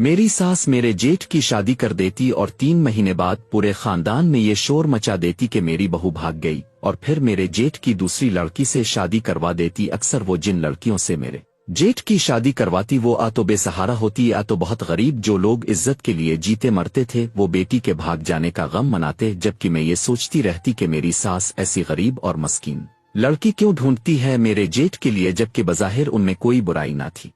मेरी सास मेरे जेठ की शादी कर देती और 3 महीने बाद पूरे खानदान में ये शोर मचा देती कि मेरी बहू भाग गई, और फिर मेरे जेठ की दूसरी लड़की से शादी करवा देती। अक्सर वो जिन लड़कियों से मेरे जेठ की शादी करवाती वो आ तो बेसहारा होती या तो बहुत गरीब। जो लोग इज्जत के लिए जीते मरते थे वो बेटी के भाग जाने का गम मनाते, जबकि मैं ये सोचती रहती कि मेरी सास ऐसी गरीब और मस्कीन लड़की क्यों ढूंढती है मेरे जेठ के लिए, जबकि बज़ाहिर उनमें कोई बुराई ना थी।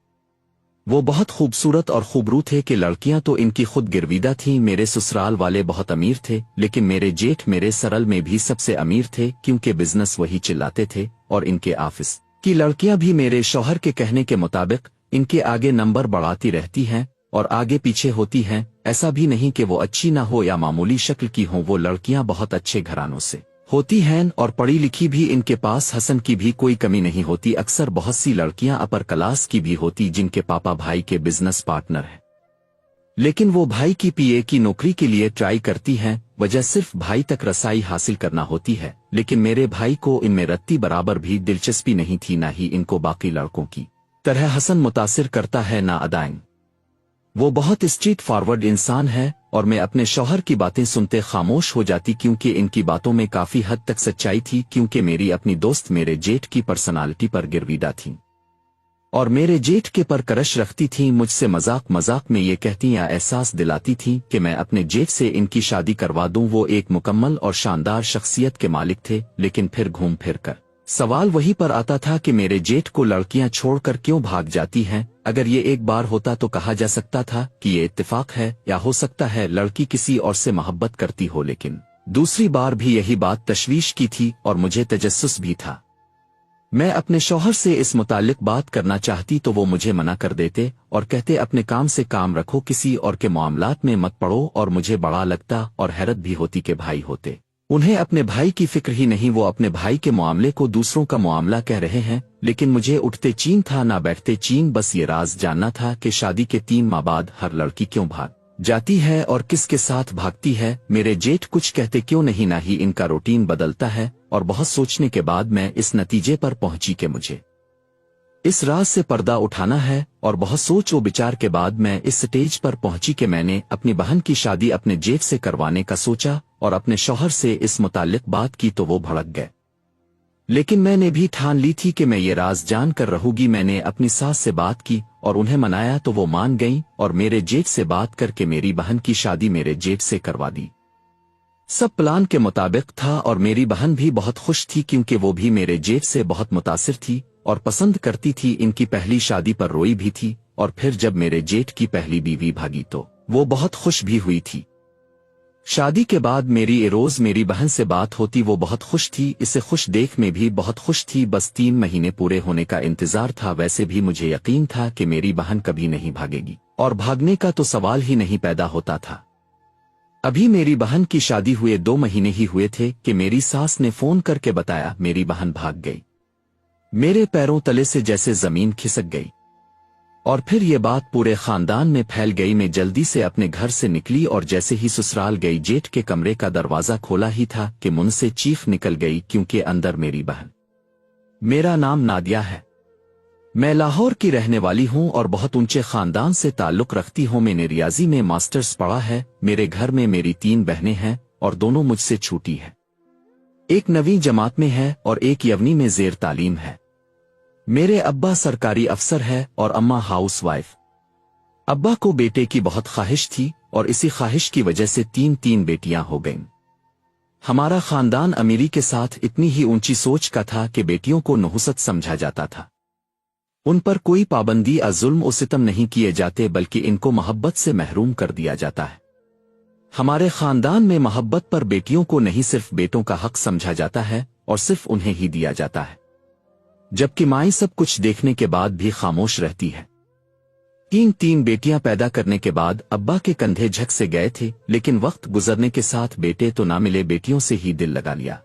वो बहुत खूबसूरत और खूबरू थे कि लड़कियां तो इनकी खुद गिरविदा थीं। मेरे ससुराल वाले बहुत अमीर थे, लेकिन मेरे जेठ मेरे सरल में भी सबसे अमीर थे, क्योंकि बिजनेस वही चिल्लाते थे। और इनके ऑफिस की लड़कियां भी मेरे शौहर के कहने के मुताबिक इनके आगे नंबर बढ़ाती रहती हैं और आगे पीछे होती हैं। ऐसा भी नहीं कि वो अच्छी ना हो या मामूली शक्ल की हो, वो लड़कियां बहुत अच्छे घरानों से होती हैं और पढ़ी लिखी भी। इनके पास हसन की भी कोई कमी नहीं होती। अक्सर बहुत सी लड़कियां अपर क्लास की भी होती जिनके पापा भाई के बिजनेस पार्टनर हैं, लेकिन वो भाई की पीए की नौकरी के लिए ट्राई करती हैं। वजह सिर्फ भाई तक रसाई हासिल करना होती है, लेकिन मेरे भाई को इनमें रत्ती बराबर भी दिलचस्पी नहीं थी, ना ही इनको बाकी लड़कों की तरह हसन मुतासिर करता है ना अदाएं। वो बहुत स्ट्रीट फॉरवर्ड इंसान है और मैं अपने शौहर की बातें सुनते खामोश हो जाती, क्योंकि इनकी बातों में काफी हद तक सच्चाई थी। क्योंकि मेरी अपनी दोस्त मेरे जेठ की पर्सनालिटी पर गिरविदा थी और मेरे जेठ के पर क्रश रखती थी। मुझसे मजाक मजाक में ये कहती या एहसास दिलाती थी कि मैं अपने जेठ से इनकी शादी करवा दूं। वो एक मुकम्मल और शानदार शख्सियत के मालिक थे, लेकिन फिर घूम फिर कर सवाल वही पर आता था कि मेरे जेठ को लड़कियां छोड़कर क्यों भाग जाती हैं। अगर ये एक बार होता तो कहा जा सकता था कि ये इत्तेफाक है, या हो सकता है लड़की किसी और से मोहब्बत करती हो, लेकिन दूसरी बार भी यही बात तशवीश की थी और मुझे तजस्सुस भी था। मैं अपने शौहर से इस मुतालिक बात करना चाहती तो वो मुझे मना कर देते और कहते अपने काम से काम रखो, किसी और के मामलात में मत पड़ो। और मुझे बड़ा लगता और हैरत भी होती कि भाई होते उन्हें अपने भाई की फिक्र ही नहीं, वो अपने भाई के मामले को दूसरों का मामला कह रहे हैं। लेकिन मुझे उठते चीन था ना बैठते चीन। बस ये राज जानना था कि शादी के 3 माह बाद हर लड़की क्यों भाग जाती है और किसके साथ भागती है। मेरे जेठ कुछ कहते क्यों नहीं, ना ही इनका रूटीन बदलता है। और बहुत सोचने के बाद मैं इस नतीजे पर पहुंची कि मुझे इस राज से पर्दा उठाना है। और बहुत सोच व विचार के बाद मैं इस स्टेज पर पहुंची कि मैंने अपनी बहन की शादी अपने जेठ से करवाने का सोचा और अपने शौहर से इस मुतालिक बात की तो वो भड़क गए। लेकिन मैंने भी ठान ली थी कि मैं ये राज जान कर रहूंगी। मैंने अपनी सास से बात की और उन्हें मनाया तो वो मान गईं और मेरे जेठ से बात करके मेरी बहन की शादी मेरे जेठ से करवा दी। सब प्लान के मुताबिक था और मेरी बहन भी बहुत खुश थी, क्योंकि वो भी मेरे जेठ से बहुत मुतासिर थी और पसंद करती थी। इनकी पहली शादी पर रोई भी थी और फिर जब मेरे जेठ की पहली बीवी भागी तो वो बहुत खुश भी हुई थी। शादी के बाद मेरी रोज मेरी बहन से बात होती, वो बहुत खुश थी। इसे खुश देख में भी बहुत खुश थी। बस 3 महीने पूरे होने का इंतजार था। वैसे भी मुझे यकीन था कि मेरी बहन कभी नहीं भागेगी और भागने का तो सवाल ही नहीं पैदा होता था। अभी मेरी बहन की शादी हुए 2 महीने ही हुए थे कि मेरी सास ने फोन करके बताया मेरी बहन भाग गई। मेरे पैरों तले से जैसे जमीन खिसक गई और फिर ये बात पूरे खानदान में फैल गई। मैं जल्दी से अपने घर से निकली और जैसे ही ससुराल गई जेठ के कमरे का दरवाजा खोला ही था कि मुंह से चीख निकल गई, क्योंकि अंदर मेरी बहन। मेरा नाम नादिया है, मैं लाहौर की रहने वाली हूं और बहुत ऊंचे खानदान से ताल्लुक रखती हूं। मैंने रियाजी में मास्टर्स पढ़ा है। मेरे घर में मेरी 3 बहनें हैं और दोनों मुझसे छोटी है। एक 9वीं जमात में है और एक 11वीं में जेर तालीम है। मेरे अब्बा सरकारी अफसर है और अम्मा हाउस वाइफ। अब्बा को बेटे की बहुत ख्वाहिश थी और इसी ख्वाहिश की वजह से 3 बेटियां हो गईं। हमारा खानदान अमीरी के साथ इतनी ही ऊंची सोच का था कि बेटियों को नहुसत समझा जाता था। उन पर कोई पाबंदी या जुल्म और सितम नहीं किए जाते, बल्कि इनको मोहब्बत से महरूम कर दिया जाता है। हमारे खानदान में मोहब्बत पर बेटियों को नहीं सिर्फ बेटों का हक समझा जाता है और सिर्फ उन्हें ही दिया जाता है, जबकि माई सब कुछ देखने के बाद भी खामोश रहती है। 3 बेटियां पैदा करने के बाद अब्बा के कंधे झक से गए थे, लेकिन वक्त गुजरने के साथ बेटे तो ना मिले, बेटियों से ही दिल लगा लिया।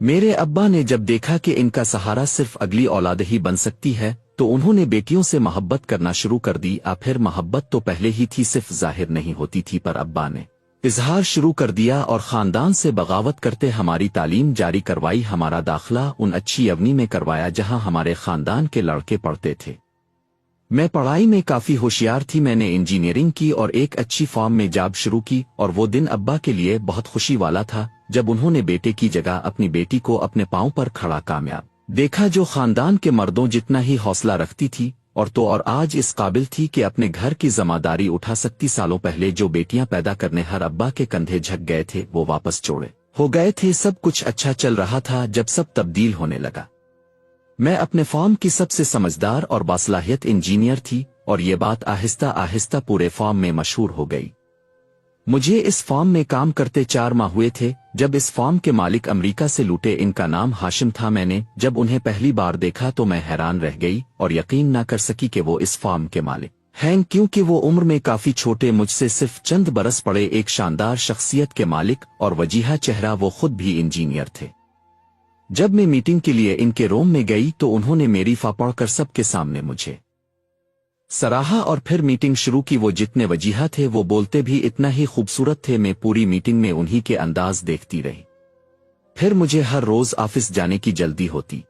मेरे अब्बा ने जब देखा कि इनका सहारा सिर्फ अगली औलाद ही बन सकती है तो उन्होंने बेटियों से मोहब्बत करना शुरू कर दी। फिर मोहब्बत तो पहले ही थी, सिर्फ जाहिर नहीं होती थी, पर अब्बा ने इजहार शुरू कर दिया और खानदान से बगावत करते हमारी तालीम जारी करवाई। हमारा दाखिला उन अच्छी अवनी में करवाया जहां हमारे खानदान के लड़के पढ़ते थे। मैं पढ़ाई में काफी होशियार थी। मैंने इंजीनियरिंग की और एक अच्छी फॉर्म में जॉब शुरू की, और वो दिन अब्बा के लिए बहुत खुशी वाला था जब उन्होंने बेटे की जगह अपनी बेटी को अपने पांव पर खड़ा कामयाब देखा, जो खानदान के मर्दों जितना ही हौसला रखती थी और आज इस काबिल थी कि अपने घर की जिम्मेदारी उठा सकती। सालों पहले जो बेटियां पैदा करने हर अब्बा के कंधे झक गए थे वो वापस चौड़े हो गए थे। सब कुछ अच्छा चल रहा था जब सब तब्दील होने लगा। मैं अपने फॉर्म की सबसे समझदार और बासलाहियत इंजीनियर थी, और ये बात आहिस्ता आहिस्ता पूरे फॉर्म में मशहूर हो गई। मुझे इस फॉर्म में काम करते 4 माह हुए थे जब इस फॉर्म के मालिक अमेरिका से लूटे। इनका नाम हाशिम था। मैंने जब उन्हें पहली बार देखा तो मैं हैरान रह गई और यकीन न कर सकी कि वो इस फॉर्म के मालिक हैं, क्योंकि वो उम्र में काफी छोटे, मुझसे सिर्फ चंद बरस पड़े, एक शानदार शख्सियत के मालिक और वजीहा चेहरा। वो खुद भी इंजीनियर थे। जब मैं मीटिंग के लिए इनके रूम में गई तो उन्होंने मेरी फा पढ़कर सबके सामने मुझे सराहा और फिर मीटिंग शुरू की। वो जितने वजीहा थे वो बोलते भी इतना ही खूबसूरत थे। मैं पूरी मीटिंग में उन्हीं के अंदाज देखती रही। फिर मुझे हर रोज ऑफिस जाने की जल्दी होती।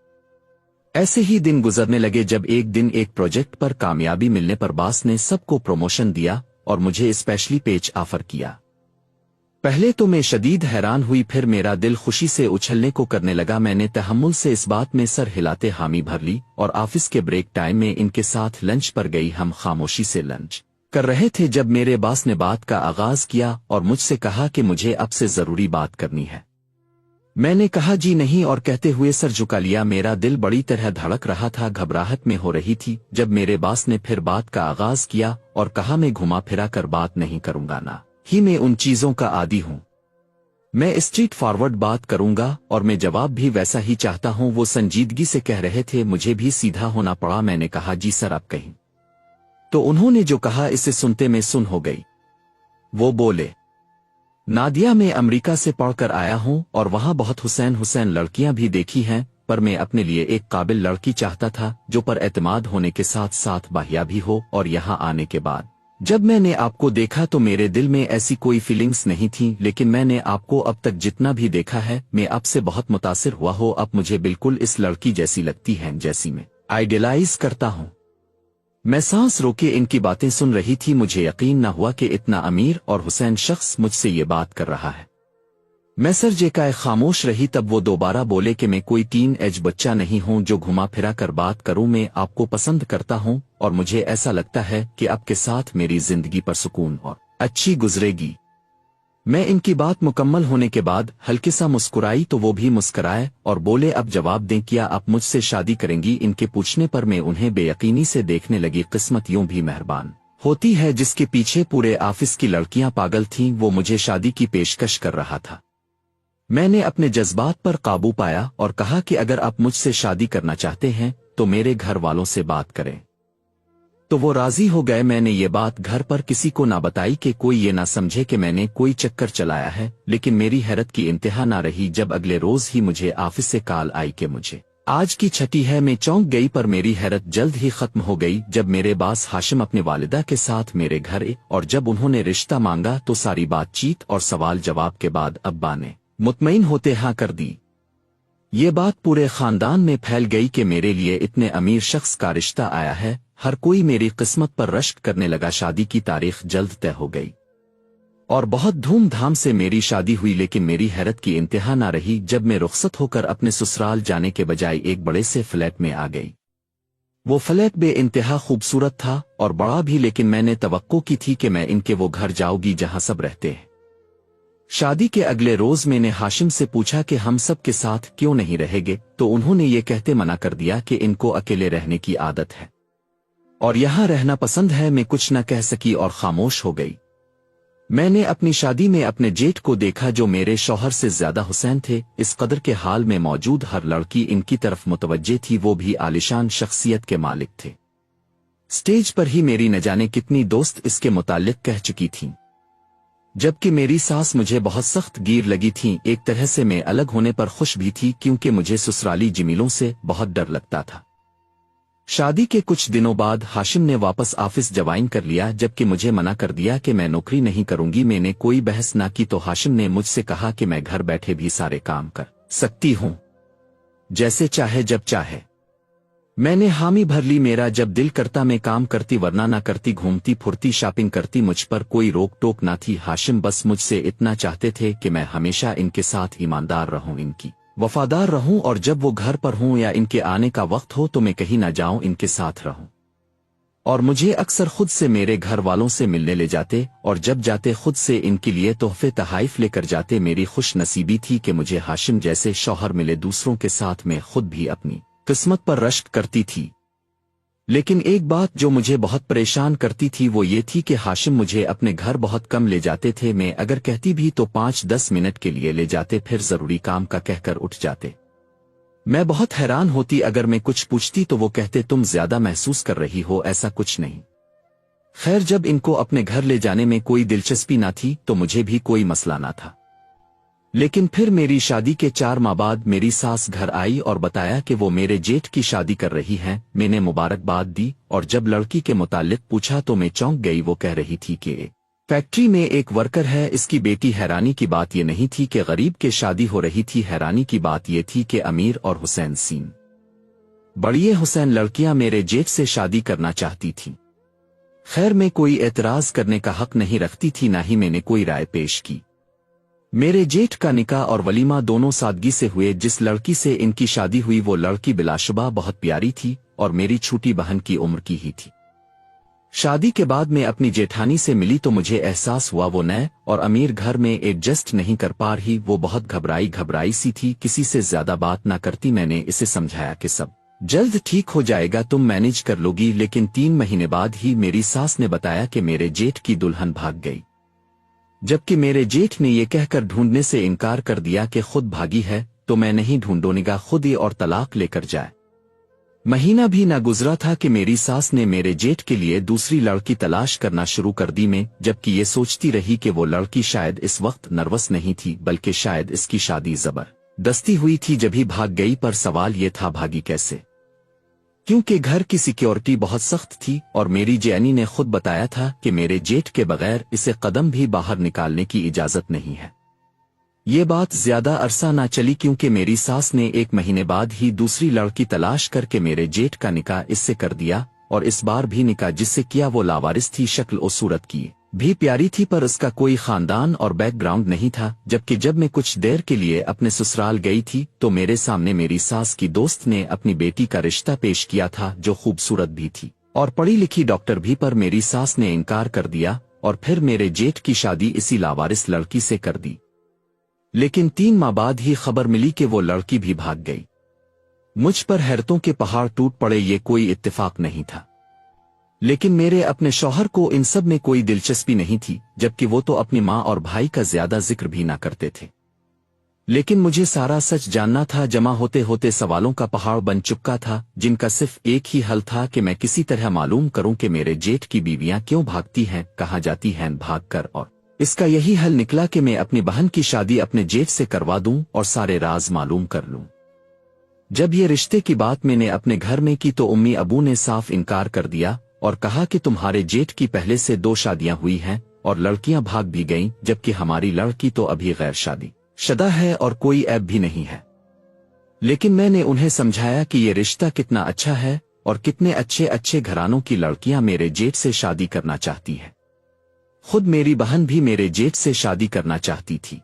ऐसे ही दिन गुजरने लगे जब एक दिन एक प्रोजेक्ट पर कामयाबी मिलने पर बॉस ने सबको प्रमोशन दिया और मुझे स्पेशली पेज ऑफर किया। पहले तो मैं शदीद हैरान हुई, फिर मेरा दिल खुशी से उछलने को करने लगा। मैंने तहम्मुल से इस बात में सर हिलाते हामी भर ली और ऑफिस के ब्रेक टाइम में इनके साथ लंच पर गई। हम खामोशी से लंच कर रहे थे जब मेरे बॉस ने बात का आगाज किया और मुझसे कहा कि मुझे आपसे जरूरी बात करनी है। मैंने कहा जी नहीं, और कहते हुए सर झुका लिया। मेरा दिल बड़ी तरह धड़क रहा था, घबराहट में हो रही थी। जब मेरे बॉस ने फिर बात का आगाज किया और कहा मैं घुमा फिरा कर बात नहीं करूंगा, ना ही मैं उन चीजों का आदी हूं। मैं स्ट्रीट फॉरवर्ड बात करूंगा और मैं जवाब भी वैसा ही चाहता हूं। वो संजीदगी से कह रहे थे, मुझे भी सीधा होना पड़ा। मैंने कहा जी सर आप कहीं। तो उन्होंने जो कहा इसे सुनते मैं सुन हो गई। वो बोले, नादिया मैं अमेरिका से पढ़कर आया हूं और वहां बहुत हुसैन लड़कियां भी देखी हैं, पर मैं अपने लिए एक काबिल लड़की चाहता था जो पर एतमाद होने के साथ साथ बाहिया भी हो। और यहां आने के बाद जब मैंने आपको देखा तो मेरे दिल में ऐसी कोई फीलिंग्स नहीं थी, लेकिन मैंने आपको अब तक जितना भी देखा है मैं आपसे बहुत मुतासिर हुआ हो। अब मुझे बिल्कुल इस लड़की जैसी लगती हैं जैसी मैं आइडियलाइज करता हूं। मैं सांस रोके इनकी बातें सुन रही थी। मुझे यकीन न हुआ कि इतना अमीर और हुसैन शख्स मुझसे ये बात कर रहा है। मैं सर जेकाए खामोश रही। तब वो दोबारा बोले कि मैं कोई टीन एज बच्चा नहीं हूं जो घुमा फिरा कर बात करूं। मैं आपको पसंद करता हूं और मुझे ऐसा लगता है कि आपके साथ मेरी जिंदगी पर सुकून और अच्छी गुजरेगी। मैं इनकी बात मुकम्मल होने के बाद हल्के सा मुस्कुराई तो वो भी मुस्कुराए और बोले, अब जवाब दें, क्या आप मुझसे शादी करेंगी? इनके पूछने पर मैं उन्हें बेयकीनी से देखने लगी। किस्मत यूं भी मेहरबान होती है जिसके पीछे पूरे ऑफिस की लड़कियां पागल थीं। वो मुझे शादी की पेशकश कर रहा था। मैंने अपने जज्बात पर काबू पाया और कहा कि अगर आप मुझसे शादी करना चाहते हैं तो मेरे घर वालों से बात करें। तो वो राजी हो गए। मैंने ये बात घर पर किसी को ना बताई कि कोई ये ना समझे कि मैंने कोई चक्कर चलाया है, लेकिन मेरी हैरत की इंतहा ना रही जब अगले रोज ही मुझे ऑफिस से कॉल आई कि मुझे आज की छठी है। मैं चौंक गई, पर मेरी हैरत जल्द ही खत्म हो गई जब मेरे बॉस हाशिम अपने वालिदा के साथ मेरे घर आए, और जब उन्होंने रिश्ता मांगा तो सारी बातचीत और सवाल जवाब के बाद अब्बा ने मुतमईन होते हाँ कर दी। ये बात पूरे खानदान में फैल गई कि मेरे लिए इतने अमीर शख्स का रिश्ता आया है। हर कोई मेरी किस्मत पर रश्क करने लगा। शादी की तारीख जल्द तय हो गई और बहुत धूमधाम से मेरी शादी हुई। लेकिन मेरी हैरत की इंतहा ना रही जब मैं रुखसत होकर अपने ससुराल जाने के बजाय एक बड़े से फ्लैट में आ गई। वो फ्लैट बे इंतहा खूबसूरत था और बड़ा भी, लेकिन मैंने तवक्को की थी कि मैं इनके वो घर जाऊंगी जहां सब रहते हैं। शादी के अगले रोज मैंने हाशिम से पूछा कि हम सब के साथ क्यों नहीं रहेंगे, तो उन्होंने ये कहते मना कर दिया कि इनको अकेले रहने की आदत है और यहाँ रहना पसंद है। मैं कुछ न कह सकी और खामोश हो गई। मैंने अपनी शादी में अपने जेठ को देखा जो मेरे शौहर से ज्यादा हुसैन थे। इस कदर के हाल में मौजूद हर लड़की इनकी तरफ मुतवज्जे थी। वो भी आलिशान शख्सियत के मालिक थे। स्टेज पर ही मेरी न जाने कितनी दोस्त इसके मुताल्लिक कह चुकी थीं, जबकि मेरी सास मुझे बहुत सख्त गिर लगी थी। एक तरह से मैं अलग होने पर खुश भी थी क्योंकि मुझे ससुराली जमीलों से बहुत डर लगता था। शादी के कुछ दिनों बाद हाशिम ने वापस ऑफिस ज्वाइन कर लिया, जबकि मुझे मना कर दिया कि मैं नौकरी नहीं करूंगी। मैंने कोई बहस ना की तो हाशिम ने मुझसे कहा कि मैं घर बैठे भी सारे काम कर सकती हूं, जैसे चाहे जब चाहे। मैंने हामी भर ली। मेरा जब दिल करता मैं काम करती वरना ना करती, घूमती फुरती शॉपिंग करती, मुझ पर कोई रोक टोक ना थी। हाशिम बस मुझसे इतना चाहते थे कि मैं हमेशा इनके साथ ईमानदार रहूं, इनकी वफादार रहूं, और जब वो घर पर हों या इनके आने का वक्त हो तो मैं कहीं ना जाऊं, इनके साथ रहूं। और मुझे अक्सर खुद से मेरे घर वालों से मिलने ले जाते, और जब जाते खुद से इनके लिए तोहफे तहाइफ लेकर जाते। मेरी खुश नसीबी थी कि मुझे हाशिम जैसे शौहर मिले। दूसरों के साथ मैं खुद भी अपनी किस्मत पर रश्क करती थी, लेकिन एक बात जो मुझे बहुत परेशान करती थी वो ये थी कि हाशिम मुझे अपने घर बहुत कम ले जाते थे। मैं अगर कहती भी तो 5-10 मिनट के लिए ले जाते, फिर जरूरी काम का कहकर उठ जाते। मैं बहुत हैरान होती, अगर मैं कुछ पूछती तो वो कहते तुम ज्यादा महसूस कर रही हो, ऐसा कुछ नहीं। खैर, जब इनको अपने घर ले जाने में कोई दिलचस्पी ना थी तो मुझे भी कोई मसला ना था। लेकिन फिर मेरी शादी के 4 माह बाद मेरी सास घर आई और बताया कि वो मेरे जेठ की शादी कर रही हैं। मैंने मुबारकबाद दी, और जब लड़की के मुताल्लिक पूछा तो मैं चौंक गई। वो कह रही थी कि फैक्ट्री में एक वर्कर है, इसकी बेटी। हैरानी की बात ये नहीं थी कि गरीब के शादी हो रही थी, हैरानी की बात ये थी कि अमीर और हुसैन सीन बड़िए हुसैन लड़कियां मेरे जेठ से शादी करना चाहती थीं। खैर, मैं कोई एतराज करने का हक नहीं रखती थी, ना ही मैंने कोई राय पेश की। मेरे जेठ का निकाह और वलीमा दोनों सादगी से हुए। जिस लड़की से इनकी शादी हुई वो लड़की बिलाशुबा बहुत प्यारी थी और मेरी छोटी बहन की उम्र की ही थी। शादी के बाद मैं अपनी जेठानी से मिली तो मुझे एहसास हुआ वो नए और अमीर घर में एडजस्ट नहीं कर पा रही। वो बहुत घबराई सी थी, किसी से ज्यादा बात ना करती। मैंने इसे समझाया कि सब जल्द ठीक हो जाएगा, तुम मैनेज कर लोगी। लेकिन 3 महीने बाद ही मेरी सास ने बताया कि मेरे जेठ की दुल्हन भाग गई, जबकि मेरे जेठ ने यह कहकर ढूंढने से इनकार कर दिया कि खुद भागी है। तो मैं नहीं ढूंढूंगा, खुद ही और तलाक लेकर जाए। महीना भी ना गुजरा था कि मेरी सास ने मेरे जेठ के लिए दूसरी लड़की तलाश करना शुरू कर दी। मैं जबकि ये सोचती रही कि वो लड़की शायद इस वक्त नर्वस नहीं थी, बल्कि शायद इसकी शादी जबरदस्ती हुई थी जब ही भाग गई। पर सवाल ये था भागी कैसे, क्योंकि घर की सिक्योरिटी बहुत सख्त थी और मेरी जेनी ने खुद बताया था कि मेरे जेठ के बगैर इसे कदम भी बाहर निकालने की इजाजत नहीं है। ये बात ज्यादा अरसा ना चली, क्योंकि मेरी सास ने 1 महीने बाद ही दूसरी लड़की तलाश करके मेरे जेठ का निकाह इससे कर दिया। और इस बार भी निकाह जिससे किया वो लावारिस थी, शक्ल और सूरत की भी प्यारी थी, पर उसका कोई खानदान और बैकग्राउंड नहीं था। जबकि जब मैं कुछ देर के लिए अपने ससुराल गई थी तो मेरे सामने मेरी सास की दोस्त ने अपनी बेटी का रिश्ता पेश किया था, जो खूबसूरत भी थी और पढ़ी लिखी डॉक्टर भी। पर मेरी सास ने इनकार कर दिया और फिर मेरे जेठ की शादी इसी लावारिस लड़की से कर दी। लेकिन 3 माह बाद ही खबर मिली कि वो लड़की भी भाग गई। मुझ पर हैरतों के पहाड़ टूट पड़े। ये कोई इत्तेफाक नहीं था, लेकिन मेरे अपने शौहर को इन सब में कोई दिलचस्पी नहीं थी, जबकि वो तो अपनी माँ और भाई का ज्यादा जिक्र भी ना करते थे। लेकिन मुझे सारा सच जानना था। जमा होते होते सवालों का पहाड़ बन चुका था, जिनका सिर्फ एक ही हल था कि मैं किसी तरह मालूम करूं कि मेरे जेठ की बीवियां क्यों भागती हैं, कहाँ जाती हैं भागकर। और इसका यही हल निकला कि मैं अपनी बहन की शादी अपने जेठ से करवा दूं और सारे राज मालूम कर लूं। जब ये रिश्ते की बात मैंने अपने घर में की तो उम्मी अबू ने साफ इनकार कर दिया और कहा कि तुम्हारे जेठ की पहले से 2 शादियां हुई हैं और लड़कियां भाग भी गईं, जबकि हमारी लड़की तो अभी गैर शादी शुदा है और कोई ऐब भी नहीं है। लेकिन मैंने उन्हें समझाया कि ये रिश्ता कितना अच्छा है और कितने अच्छे अच्छे घरानों की लड़कियां मेरे जेठ से शादी करना चाहती हैं। खुद मेरी बहन भी मेरे जेठ से शादी करना चाहती थी।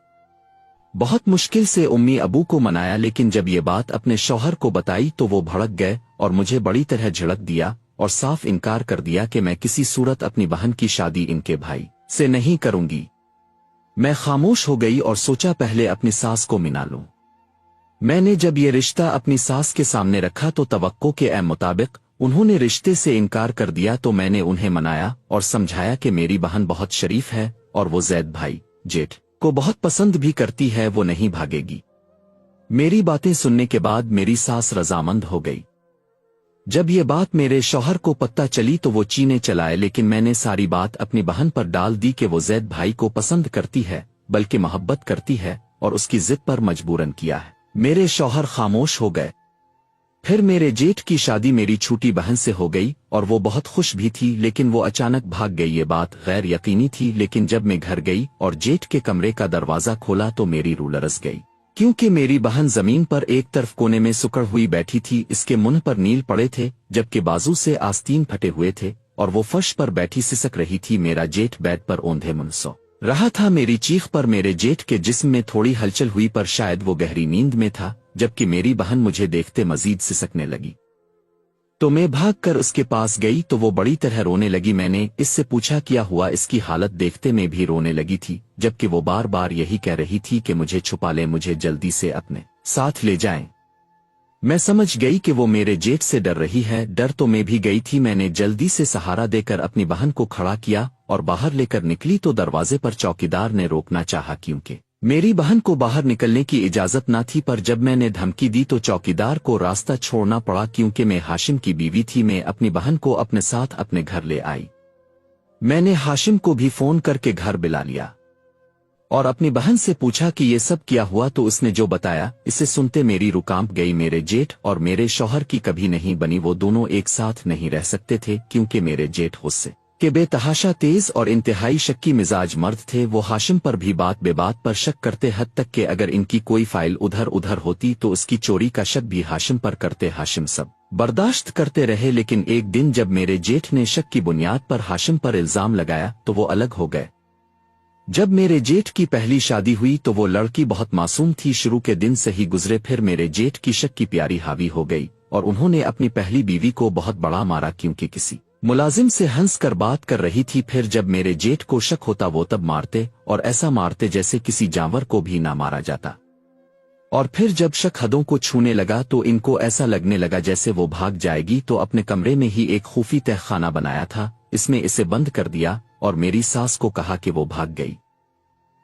बहुत मुश्किल से उम्मी अबू को मनाया, लेकिन जब ये बात अपने शौहर को बताई तो वो भड़क गए और मुझे बड़ी तरह झिड़क दिया और साफ इनकार कर दिया कि मैं किसी सूरत अपनी बहन की शादी इनके भाई से नहीं करूंगी। मैं खामोश हो गई और सोचा पहले अपनी सास को मना लूं। मैंने जब ये रिश्ता अपनी सास के सामने रखा तो तवक्को के मुताबिक उन्होंने रिश्ते से इनकार कर दिया। तो मैंने उन्हें मनाया और समझाया कि मेरी बहन बहुत शरीफ है और वो जैद भाई जेठ को बहुत पसंद भी करती है, वो नहीं भागेगी। मेरी बातें सुनने के बाद मेरी सास रजामंद हो गई। जब ये बात मेरे शौहर को पता चली तो वो चीने चलाए, लेकिन मैंने सारी बात अपनी बहन पर डाल दी कि वो जैद भाई को पसंद करती है, बल्कि मोहब्बत करती है और उसकी जिद पर मजबूरन किया है। मेरे शौहर खामोश हो गए। फिर मेरे जेठ की शादी मेरी छोटी बहन से हो गई और वो बहुत खुश भी थी, लेकिन वो अचानक भाग गई। ये बात गैर यकीनी थी, लेकिन जब मैं घर गई और जेठ के कमरे का दरवाजा खोला तो मेरी रूह लरस गई, क्योंकि मेरी बहन जमीन पर एक तरफ कोने में सुकड़ हुई बैठी थी, इसके मुंह पर नील पड़े थे जबकि बाजू से आस्तीन फटे हुए थे, और वो फर्श पर बैठी सिसक रही थी। मेरा जेठ बेड पर औंधे मुंह सो रहा था। मेरी चीख पर मेरे जेठ के जिस्म में थोड़ी हलचल हुई, पर शायद वो गहरी नींद में था। जबकि मेरी बहन मुझे देखते मजीद सिसकने लगी तो मैं भागकर उसके पास गई तो वो बड़ी तरह रोने लगी। मैंने इससे पूछा क्या हुआ। इसकी हालत देखते मैं भी रोने लगी थी, जबकि वो बार बार यही कह रही थी कि मुझे छुपा ले, मुझे जल्दी से अपने साथ ले जाएं। मैं समझ गई कि वो मेरे जेठ से डर रही है। डर तो मैं भी गई थी। मैंने जल्दी से सहारा देकर अपनी बहन को खड़ा किया और बाहर लेकर निकली तो दरवाजे पर चौकीदार ने रोकना चाहा, क्योंकि मेरी बहन को बाहर निकलने की इजाजत न थी। पर जब मैंने धमकी दी तो चौकीदार को रास्ता छोड़ना पड़ा, क्योंकि मैं हाशिम की बीवी थी। मैं अपनी बहन को अपने साथ अपने घर ले आई। मैंने हाशिम को भी फोन करके घर बुला लिया और अपनी बहन से पूछा कि ये सब क्या हुआ, तो उसने जो बताया इसे सुनते मेरी रूह कांप गई। मेरे जेठ और मेरे शौहर की कभी नहीं बनी। वो दोनों एक साथ नहीं रह सकते थे, क्योंकि मेरे जेठ गुस्से के बेतहाशा तेज और इंतहाई शक्की मिजाज मर्द थे। वो हाशिम पर भी बात बेबात पर शक करते, हद तक कि अगर इनकी कोई फाइल उधर उधर होती तो उसकी चोरी का शक भी हाशिम पर करते। हाशिम सब बर्दाश्त करते रहे, लेकिन एक दिन जब मेरे जेठ ने शक की बुनियाद पर हाशिम पर इल्जाम लगाया तो वो अलग हो गए। जब मेरे जेठ की पहली शादी हुई तो वो लड़की बहुत मासूम थी। शुरू के दिन से ही गुजरे, फिर मेरे जेठ की शक की प्यारी हावी हो गई और उन्होंने अपनी पहली बीवी को बहुत बड़ा मारा, क्योंकि किसी मुलाजिम से हंस कर बात कर रही थी। फिर जब मेरे जेठ को शक होता वो तब मारते, और ऐसा मारते जैसे किसी जानवर को भी ना मारा जाता। और फिर जब शक हदों को छूने लगा तो इनको ऐसा लगने लगा जैसे वो भाग जाएगी। तो अपने कमरे में ही एक खुफी तहखाना बनाया था, इसमें इसे बंद कर दिया और मेरी सास को कहा कि वो भाग गई।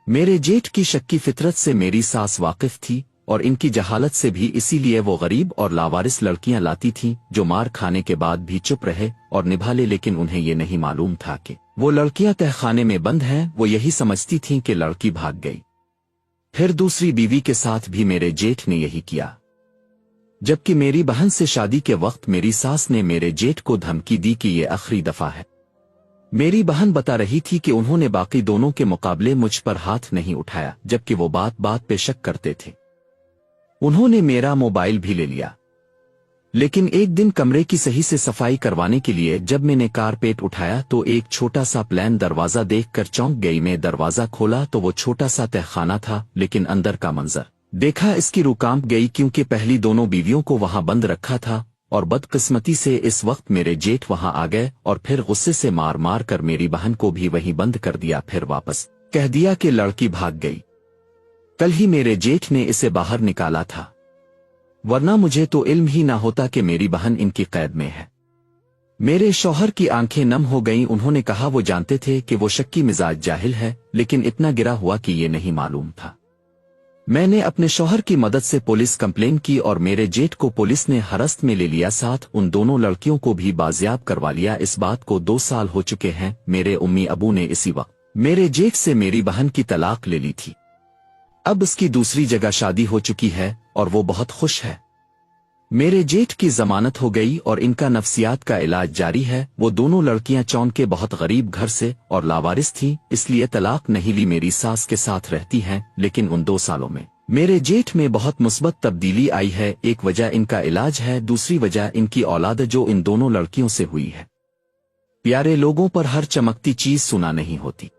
मेरे जेठ की शक की फितरत से मेरी सास वाकिफ थी और इनकी जहालत से भी, इसीलिए वो गरीब और लावारिस लड़कियां लाती थीं जो मार खाने के बाद भी चुप रहे और निभा ले। लेकिन उन्हें ये नहीं मालूम था कि वो लड़कियां तहखाने में बंद हैं। वो यही समझती थीं कि लड़की भाग गई। फिर दूसरी बीवी के साथ भी मेरे जेठ ने यही किया। जबकि मेरी बहन से शादी के वक्त मेरी सास ने मेरे जेठ को धमकी दी कि ये आखिरी दफा है। मेरी बहन बता रही थी कि उन्होंने बाकी दोनों के मुकाबले मुझ पर हाथ नहीं उठाया, जबकि वो बात बात पे शक करते थे। उन्होंने मेरा मोबाइल भी ले लिया। लेकिन एक दिन कमरे की सही से सफाई करवाने के लिए जब मैंने कारपेट उठाया तो एक छोटा सा प्लेन दरवाजा देखकर चौंक गई। मैं दरवाजा खोला तो वो छोटा सा तहखाना था, लेकिन अंदर का मंजर देखा इसकी रूह कांप गई, क्योंकि पहली दोनों बीवियों को वहां बंद रखा था और बदकिस्मती से इस वक्त मेरे जेठ वहां आ गए और फिर गुस्से से मार मार कर मेरी बहन को भी वहीं बंद कर दिया। फिर वापस कह दिया कि लड़की भाग गई। कल ही मेरे जेठ ने इसे बाहर निकाला था, वरना मुझे तो इल्म ही ना होता कि मेरी बहन इनकी कैद में है। मेरे शौहर की आंखें नम हो गईं। उन्होंने कहा वो जानते थे कि वो शक्की मिजाज जाहिल है, लेकिन इतना गिरा हुआ कि ये नहीं मालूम था। मैंने अपने शौहर की मदद से पुलिस कंप्लेन की और मेरे जेठ को पुलिस ने हिरासत में ले लिया। साथ उन दोनों लड़कियों को भी बाजियाब करवा लिया। इस बात को 2 साल हो चुके हैं। मेरे उम्मी अबू ने इसी वक्त मेरे जेठ से मेरी बहन की तलाक ले ली थी। अब उसकी दूसरी जगह शादी हो चुकी है और वो बहुत खुश है। मेरे जेठ की जमानत हो गई और इनका नफ्सियात का इलाज जारी है। वो दोनों लड़कियां चौन के बहुत गरीब घर से और लावारिस थीं, इसलिए तलाक नहीं ली। मेरी सास के साथ रहती हैं, लेकिन उन 2 सालों में मेरे जेठ में बहुत मुस्बत तब्दीली आई है। एक वजह इनका इलाज है, दूसरी वजह इनकी औलाद जो इन दोनों लड़कियों से हुई है। प्यारे लोगों पर हर चमकती चीज सुना नहीं होती।